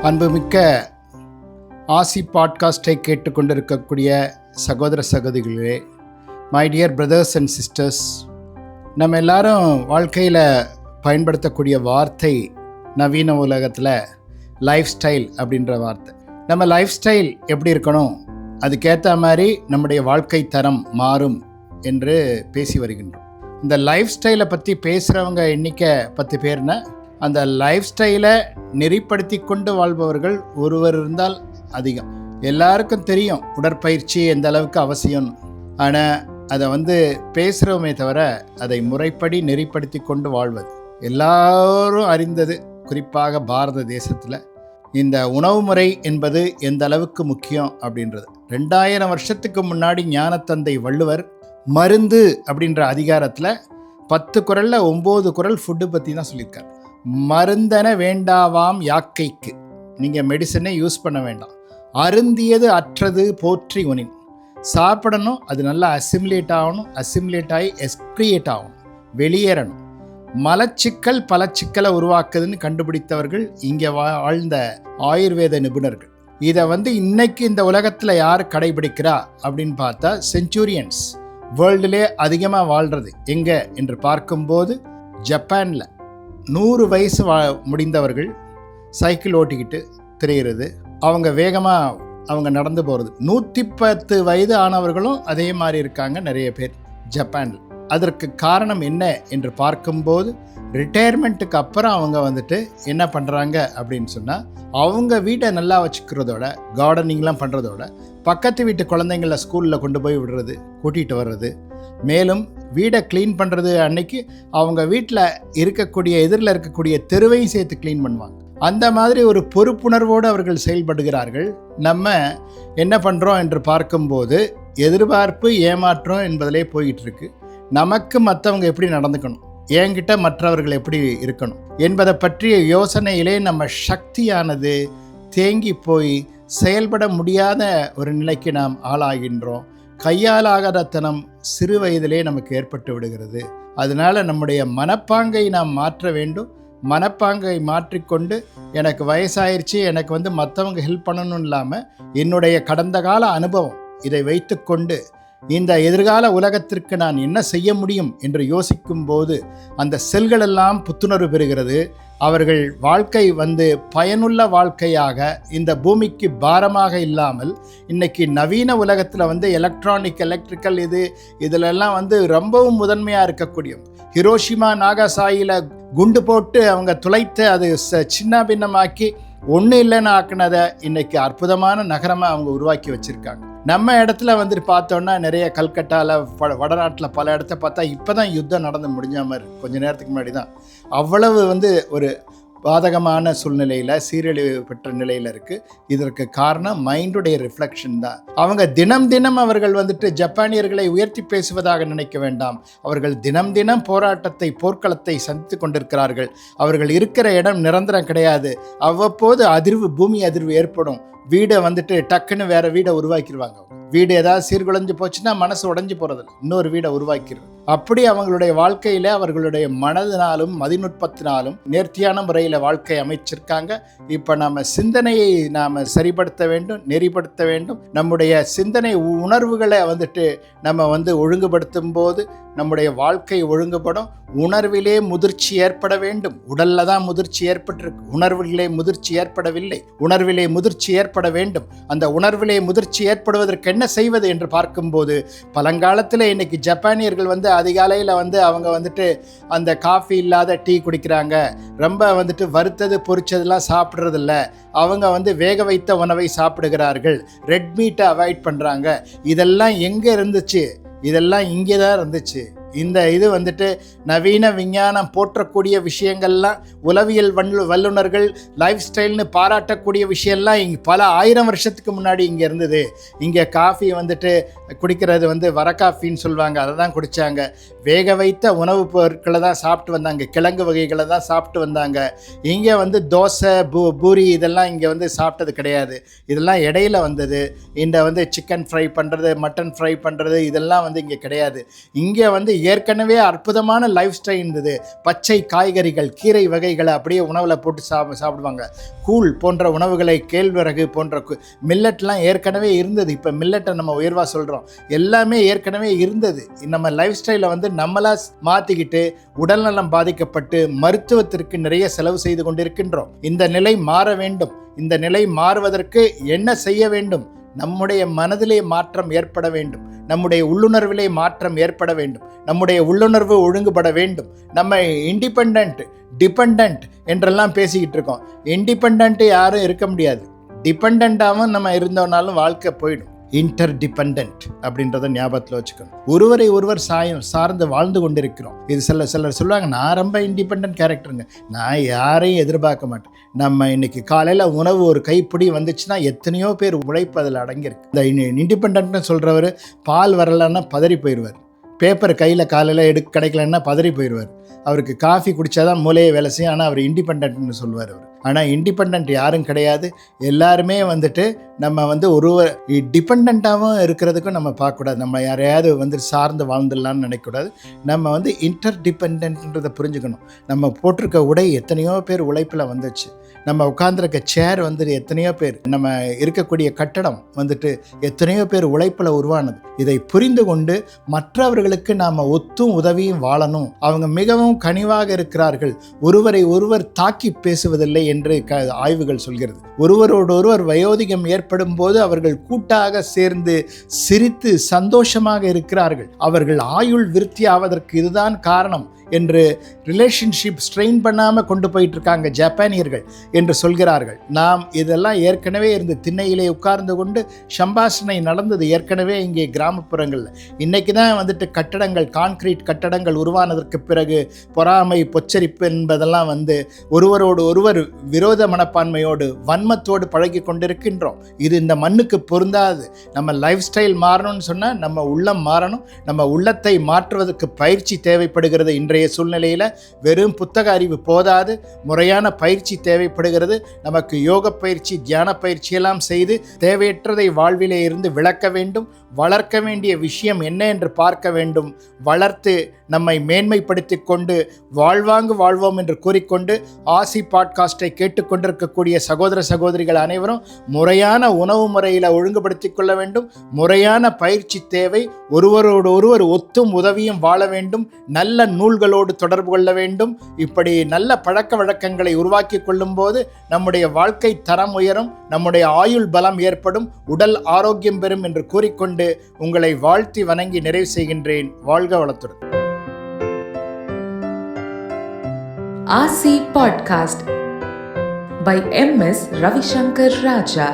அன்புமிக்க ஆசி பாட்காஸ்டை கேட்டுக்கொண்டிருக்கக்கூடிய சகோதர சகோதரிகளே, my dear brothers and sisters, நம்ம எல்லாரும் வாழ்க்கையில் பயன்படுத்தக்கூடிய வார்த்தை நவீன உலகத்தில் லைஃப் ஸ்டைல் அப்படின்ற வார்த்தை. நம்ம லைஃப் ஸ்டைல் எப்படி இருக்கணும், அதுக்கேற்ற மாதிரி நம்முடைய வாழ்க்கை தரம் மாறும் என்று பேசி வருகின்றோம். இந்த லைஃப் ஸ்டைலை பற்றி பேசுகிறவங்க எண்ணிக்கை 10 பேர்னா, அந்த லைஃப் ஸ்டைலை நெறிப்படுத்தி கொண்டு வாழ்பவர்கள் ஒருவர் இருந்தால் அதிகம். எல்லாருக்கும் தெரியும் உடற்பயிற்சி எந்த அளவுக்கு அவசியம். ஆனால் அதை பேசுகிறோமே தவிர அதை முறைப்படி நெறிப்படுத்தி கொண்டு வாழ்வது எல்லாரும் அறிந்தது. குறிப்பாக பாரத தேசத்தில் இந்த உணவு முறை என்பது எந்த அளவுக்கு முக்கியம் அப்படின்றது 2000 வருஷத்துக்கு முன்னாடி ஞானத்தந்தை வள்ளுவர் மருந்து அப்படின்ற அதிகாரத்தில் 10 குறளில் 9 குறள் ஃபுட்டு பற்றி தான் சொல்லியிருக்காரு. மருந்தன வேண்டாவாம் யாக்கைக்கு, நீங்கள் மெடிசனே யூஸ் பண்ண வேண்டாம். அருந்தியது அற்றது போற்றி உனின், சாப்பிடணும், அது நல்லா அசிமுலேட் ஆகணும், அசிமுலேட் ஆகி எக்ஸ்கிரியேட் ஆகணும், வெளியேறணும். மலச்சிக்கல் பல சிக்கலை உருவாக்குதுன்னு கண்டுபிடித்தவர்கள் இங்கே வாழ்ந்த ஆயுர்வேத நிபுணர்கள். இதை இன்னைக்கு இந்த உலகத்தில் யார் கடைபிடிக்கிறா அப்படின்னு பார்த்தா செஞ்சுரியன்ஸ், வேர்ல்டுலே அதிகமாக வாழ்கிறது எங்கே என்று பார்க்கும்போது ஜப்பானில் 100 வயசு முடிந்தவர்கள் சைக்கிள் ஓட்டிக்கிட்டு திரிகிறது, அவங்க வேகமாக அவங்க நடந்து போகிறது. 110 வயது ஆனவர்களும் அதே மாதிரி இருக்காங்க நிறைய பேர் ஜப்பானில். அதற்கு காரணம் என்ன என்று பார்க்கும்போது, ரிட்டையர்மெண்ட்டுக்கு அப்புறம் அவங்க என்ன பண்ணுறாங்க அப்படின்னு சொன்னால், அவங்க வீட்டை நல்லா வச்சுக்கிறதோட, கார்டனிங்லாம் பண்ணுறதோட, பக்கத்து வீட்டு குழந்தைங்கள ஸ்கூலில் கொண்டு போய் விடுறது, கூட்டிகிட்டு வர்றது, மேலும் வீடை க்ளீன் பண்ணுறது. அன்னைக்கு அவங்க வீட்டில் இருக்கக்கூடிய எதிரில் இருக்கக்கூடிய தெருவையும் சேர்த்து க்ளீன் பண்ணுவாங்க. அந்த மாதிரி ஒரு பொறுப்புணர்வோடு அவர்கள் செயல்படுகிறார்கள். நம்ம என்ன பண்ணுறோம் என்று பார்க்கும்போது எதிர்பார்ப்பு ஏமாற்றம் என்பதிலே போயிட்டுருக்கு. நமக்கு மற்றவங்க எப்படி நடந்துக்கணும், என்கிட்ட மற்றவர்கள் எப்படி இருக்கணும் என்பதை பற்றிய யோசனையிலே நம்ம சக்தியானது தேங்கி போய் செயல்பட முடியாத ஒரு நிலைக்கு நாம் ஆளாகின்றோம். கையாலாகாதத்தனம் சிறு வயதிலே நமக்கு ஏற்பட்டு விடுகிறது. அதனால் நம்முடைய மனப்பாங்கை நாம் மாற்ற வேண்டும். மனப்பாங்கை மாற்றிக்கொண்டு, எனக்கு வயசாயிருச்சு, எனக்கு மற்றவங்க ஹெல்ப் பண்ணணும் இல்லாமல், என்னுடைய கடந்த கால அனுபவம் இதை வைத்துக்கொண்டு இந்த எதிர்கால உலகத்திற்கு நான் என்ன செய்ய முடியும் என்று யோசிக்கும்போது அந்த செல்களெல்லாம் புத்துணர்வு பெறுகிறது. அவர்கள் வாழ்க்கை பயனுள்ள வாழ்க்கையாக, இந்த பூமிக்கு பாரமாக இல்லாமல், இன்றைக்கி நவீன உலகத்தில் எலக்ட்ரிக்கல் இதிலெல்லாம் ரொம்பவும் முதன்மையாக இருக்கக்கூடிய, ஹிரோஷிமா நாகாசாயில குண்டு போட்டு அவங்க துளைத்து அது சின்ன பின்னமாக்கி ஒன்றும் இல்லைன்னு ஆக்குனதை இன்றைக்கி அற்புதமான நகரமாக அவங்க உருவாக்கி வச்சுருக்காங்க. நம்ம இடத்துல பார்த்தோன்னா நிறைய கல்கட்டாவில், வடநாட்டில் பல இடத்த பார்த்தா இப்போ தான் யுத்தம் நடந்து முடிஞ்ச மாதிரி, கொஞ்சம் நேரத்துக்கு முன்னாடி தான் அவ்வளவு ஒரு பாதகமான சூழ்நிலையில், சீரழிவு பெற்ற நிலையில் இருக்குது. இதற்கு காரணம் மைண்டுடைய ரிஃப்ளெக்ஷன் தான். அவங்க தினம் தினம் அவர்கள் ஜப்பானியர்களை உயர்த்தி பேசுவதாக நினைக்க வேண்டாம். அவர்கள் தினம் தினம் போர்க்களத்தை சந்தித்து கொண்டிருக்கிறார்கள். அவர்கள் இருக்கிற இடம் நிரந்தரம் கிடையாது. அவ்வப்போது பூமி அதிர்வு ஏற்படும். வீடை டக்குன்னு வேற வீடை உருவாக்கிடுவாங்க. வீடு ஏதாவது சீர்குலைஞ்சு போச்சுன்னா மனசு உடைஞ்சு போகிறதில்ல, இன்னொரு வீடை உருவாக்கிடுறது. அப்படி அவங்களுடைய வாழ்க்கையில் அவர்களுடைய மனதினாலும் மதிநுட்பத்தினாலும் நேர்த்தியான முறையில் வாழ்க்கை அமைச்சிருக்காங்க. இப்போ நம்ம சிந்தனையை நாம் சரிப்படுத்த வேண்டும், நெறிப்படுத்த வேண்டும். நம்முடைய சிந்தனை உணர்வுகளை நம்ம ஒழுங்குபடுத்தும் போது நம்முடைய வாழ்க்கை ஒழுங்குபடும். உணர்விலே முதிர்ச்சி ஏற்பட வேண்டும். உடல்ல தான் முதிர்ச்சி ஏற்பட்டிருக்கு, உணர்விலே முதிர்ச்சி ஏற்படவில்லை. உணர்விலே முதிர்ச்சி ஏற்பட வேண்டும். அந்த உணர்விலே முதிர்ச்சி ஏற்படுவதற்கு என்ன செய்வது என்று பார்க்கும்போது, பழங்காலத்தில் இன்னைக்கு ஜப்பானியர்கள் அதிகாலையில் அவங்க அந்த காஃபி இல்லாத டீ குடிக்கிறாங்க. ரொம்ப வறுத்தது பொரிச்சதெல்லாம் சாப்பிட்றதில்ல. அவங்க வேக வைத்த உணவை சாப்பிடுகிறார்கள். ரெட் மீட்டை அவாய்ட் பண்ணுறாங்க. இதெல்லாம் எங்கே இருந்துச்சு? இதெல்லாம் இங்கே தான் இருந்துச்சு. இந்த இது நவீன விஞ்ஞானம் போற்றக்கூடிய விஷயங்கள்லாம், உளவியல் வல்லுநர்கள் லைஃப் ஸ்டைல்னு பாராட்டக்கூடிய விஷயம்லாம் இங்கே பல 1000 வருஷத்துக்கு முன்னாடி இங்கே இருந்தது. இங்கே காஃபி குடிக்கிறது வர காஃபின்னு சொல்லுவாங்க, அதை தான் குடித்தாங்க. வேக வைத்த உணவுப் பொருட்களை தான் சாப்பிட்டு வந்தாங்க, கிழங்கு வகைகளை தான் சாப்பிட்டு வந்தாங்க. இங்கே தோசை பூரி இதெல்லாம் இங்கே சாப்பிட்டது கிடையாது. இதெல்லாம் இடையில வந்தது. இந்த சிக்கன் ஃப்ரை பண்ணுறது, மட்டன் ஃப்ரை பண்ணுறது, இதெல்லாம் இங்கே கிடையாது. இங்கே ஏற்கனவே அற்புதமான லைஃப் ஸ்டைல் இருந்தது. பச்சை காய்கறிகள், கீரை வகைகளை அப்படியே உணவில் போட்டு சாப்பிடுவாங்க. கூழ் போன்ற உணவுகளை, கேழ்வரகு போன்ற மில்லட்லாம் ஏற்கனவே இருந்தது. இப்போ மில்லட்டை நம்ம உயர்வாக சொல்கிறோம். எல்லாமே ஏற்கனவே இருந்தது. நம்ம லைஃப் ஸ்டைலை வந்து நம்மளா மாற்றிக்கிட்டு உடல்நலம் பாதிக்கப்பட்டு மருத்துவத்திற்கு நிறைய செலவு செய்து கொண்டிருக்கின்றோம். இந்த நிலை மாற வேண்டும். இந்த நிலை மாறுவதற்கு என்ன செய்ய வேண்டும்? நம்முடைய மனதிலே மாற்றம் ஏற்பட வேண்டும். நம்முடைய உள்ளுணர்விலே மாற்றம் ஏற்பட வேண்டும். நம்முடைய உள்ளுணர்வு ஒழுங்குபட வேண்டும். நம்ம இண்டிபெண்ட், டிபெண்ட் என்றெல்லாம் பேசிக்கிட்டு இருக்கோம். இண்டிபெண்ட் யாரும் இருக்க முடியாது. டிபெண்டாகவும் நம்ம இருந்தோம்னாலும் வாழ்க்கை போயிடும். இன்டர் டிபெண்ட் அப்படின்றத ஞாபகத்தில் வச்சுக்கணும். ஒருவரை ஒருவர் சார்ந்து வாழ்ந்து கொண்டிருக்கிறோம். இது சிலர் சொல்லுவாங்க, நான் ரொம்ப இண்டிபெண்ட் கேரக்டருங்க, நான் யாரையும் எதிர்பார்க்க மாட்டேன். நம்ம இன்னைக்கு காலையில் உணவு ஒரு கைப்பிடி வந்துச்சுன்னா எத்தனையோ பேர் உழைப்பு அதில் அடங்கியிருக்கு. இந்த இண்டிபெண்ட்னு சொல்கிறவர் பால் வரலன்னா பதறி போயிடுவார். பேப்பர் கையில் காலையில் கிடைக்கலன்னா பதறி போயிடுவார். அவருக்கு காஃபி குடித்தாதான் மூளையை வேலை செய்யும். ஆனால் அவர் இண்டிபெண்ட்னு சொல்லுவார் அவர். ஆனால் இண்டிபெண்ட் யாரும் கிடையாது. எல்லாருமே வந்துட்டு நம்ம வந்து ஒருவர் டிபெண்ட்டாகவும் இருக்கிறதுக்கும் நம்ம பார்க்கக்கூடாது. நம்ம யாரையாவது சார்ந்து வாழ்ந்துடலான்னு நினைக்கக்கூடாது. நம்ம வந்து இன்டர் டிபெண்ட்ன்றதை புரிஞ்சுக்கணும். நம்ம போட்டிருக்க உடை எத்தனையோ பேர் உழைப்பில் வந்துச்சு. நம்ம உட்கார்ந்துருக்க சேர் எத்தனையோ பேர், நம்ம இருக்கக்கூடிய கட்டடம் எத்தனையோ பேர் உழைப்பில் உருவானது. இதை புரிந்து கொண்டு மற்றவர்களுக்கு நாம் ஒத்தும் உதவியும் வாழணும். அவங்க மிகவும் கனிவாக இருக்கிறார்கள், ஒருவரை ஒருவர் தாக்கி பேசுவதில்லை என்று ஆய்வுகள் சொல்கிறது. ஒருவரோடு ஒருவர் வயோதிகம் ஏற்படும் போது அவர்கள் கூட்டாக சேர்ந்து சிரித்து சந்தோஷமாக இருக்கிறார்கள். அவர்கள் ஆயுள் விருத்தி ஆவதற்கு இதுதான் காரணம் என்று ரிலேஷன்ஷிப் ஸ்ட்ரெயின் பண்ணாமல் கொண்டு போயிட்டு இருக்காங்க ஜப்பானியர்கள் என்று சொல்கிறார்கள். நாம் இதெல்லாம் ஏற்கனவே இருந்து திண்ணையிலே உட்கார்ந்து கொண்டு சம்பாஷணை நடந்தது ஏற்கனவே இங்கே கிராமப்புறங்களில். இன்றைக்கி தான் கட்டடங்கள், கான்கிரீட் கட்டடங்கள் உருவானதற்கு பிறகு பொறாமை, பொச்சரிப்பு என்பதெல்லாம் ஒருவரோடு ஒருவர் விரோத மனப்பான்மையோடு வன்மத்தோடு பழகி கொண்டிருக்கின்றோம். இது இந்த மண்ணுக்கு பொருந்தாது. நம்ம லைஃப் ஸ்டைல் மாறணும்னு சொன்னால் நம்ம உள்ளம் மாறணும். நம்ம உள்ளத்தை மாற்றுவதற்கு பயிற்சி தேவைப்படுகிறது. இன்றைய சூழ்நிலையில் வெறும் புத்தக அறிவு போதாது, முறையான பயிற்சி தேவைப்படுகிறது. நமக்கு யோக பயிற்சி, தியான பயிற்சி எல்லாம் செய்து தேவையற்றதை வாழ்விலே இருந்து விளக்க வேண்டும். வளர்க்க வேண்டிய விஷயம் என்ன என்று பார்க்க வேண்டும். வளர்த்து நம்மை மேன்மைப்படுத்தி கொண்டு வாழ்வாங்கு வாழ்வோம் என்று கூறிக்கொண்டு ஆசி பாட்காஸ்டை கேட்டுக்கொண்டிருக்கக்கூடிய சகோதர சகோதரிகள் அனைவரும் முறையான உணவு முறையில் ஒழுங்குபடுத்தி கொள்ள வேண்டும். முறையான பயிற்சி தேவை. ஒருவரோடு ஒருவர் ஒத்தும் உதவியும் வாழ வேண்டும். நல்ல நூல்களோடு தொடர்பு கொள்ள வேண்டும். இப்படி நல்ல பழக்க வழக்கங்களை உருவாக்கி கொள்ளும் போது நம்முடைய வாழ்க்கை தரம் உயரும், நம்முடைய ஆயுள் பலம் ஏற்படும், உடல் ஆரோக்கியம் பெறும் என்று கூறிக்கொண்டு உங்களை வாழ்த்தி வணங்கி நிறைவு செய்கின்றேன். வாழ்க வளத்துடன். RC Podcast by MS Ravishankar Raja.